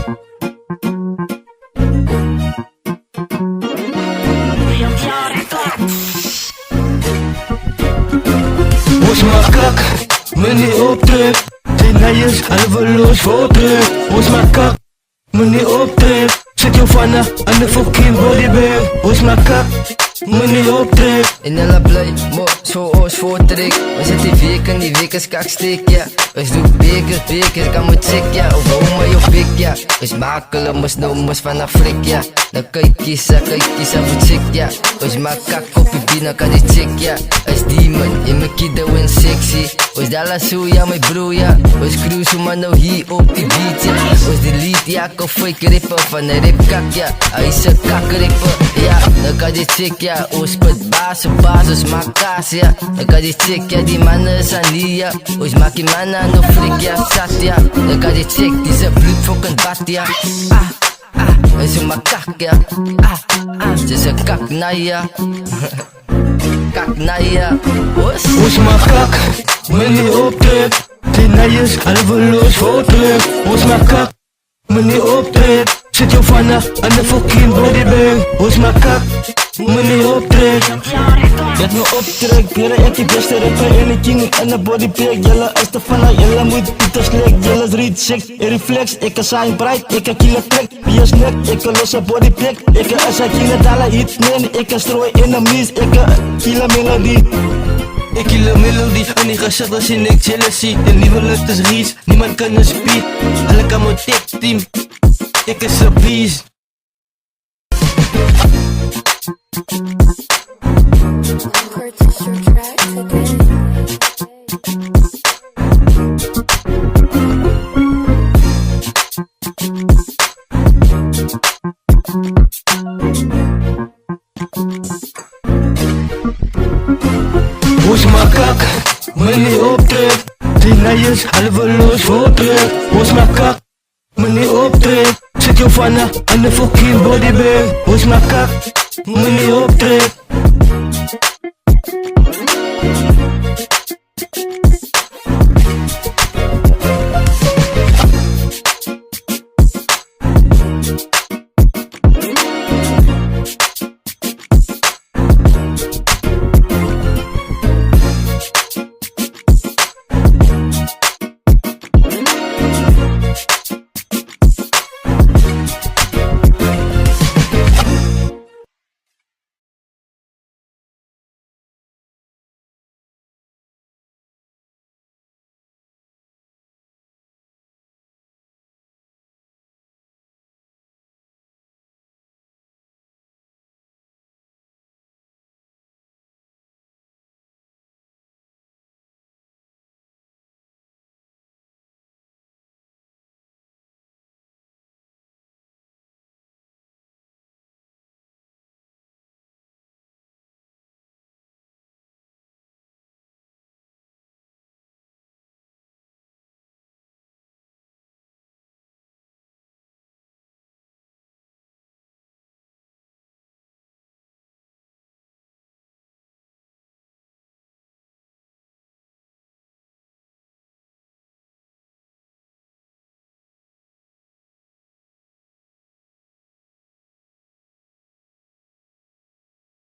Ons makak, meneer optrek. Zijn nijers, halveloos voor terug. Ons makak, meneer optrek. Zet jou vanna aan de fucking bodybag. Ons makak, meneer optrek. En hulle bly mo, so ons voortrek. Ons het die week en die week is kaksteek, ja. Ons doe beker, kan moet check, ja. Of hou my op bek, ja. Ons maak hulle mos nou mos van Afrik, ja. Nou kykies, moet check, ja. Ons maak kak op die bina, kan die check, ja. Ons demon, en my kiddo en sexy. Ons dala so, ja, my bro, ja. Ons cruise, maar nou hier op die beat, ja. Ons delete, ja, kan fake rapper van een rap kak, ja. Hy is een kak rapper, ja. Nou kan die check, ja. Ons put baas, ons maak kaas, ja. Nou kan die check, ja. Die mannen is aan die, ja. Ons maak die mannen aan de flik, ja. Zat, ja. Nou kan die check, die zijn bloed fucking bad, ja. Hij is een makak, ja. Het is een kaknaja. Kaknaja. Ons makak, meneer optrek. Zijn nijers, halveloos voor terug. Ons makak, meneer optrek. Zet jou vanna aan de fucking bodybag. Ons makak, meneer optrek. Let me optrek, jelle ek die beste rapper en die king en de bodypack. Jelle is de vanna, jelle moet Pieter Slek. Jelle is read sex, reflex, ek is zijn bright, ek is killer track. Wie is nek, ek is losse bodypack. Ek is een killer dollar hit man, ek is strooi enemies, ek is killer melody. Ik kill een melodie en die gezicht is in ik jealousy. De nieuwe lucht is reach, niemand kan een speed. Alle kan mijn tech team, ik is een beast. Purchase your track today. Ons makak, meneer optrek. Zijn nijers, halveloos voor terug. Ons makak, meneer optrek. Zet jou vanna aan de fucking bodybag. Ons makak, meneer optrek.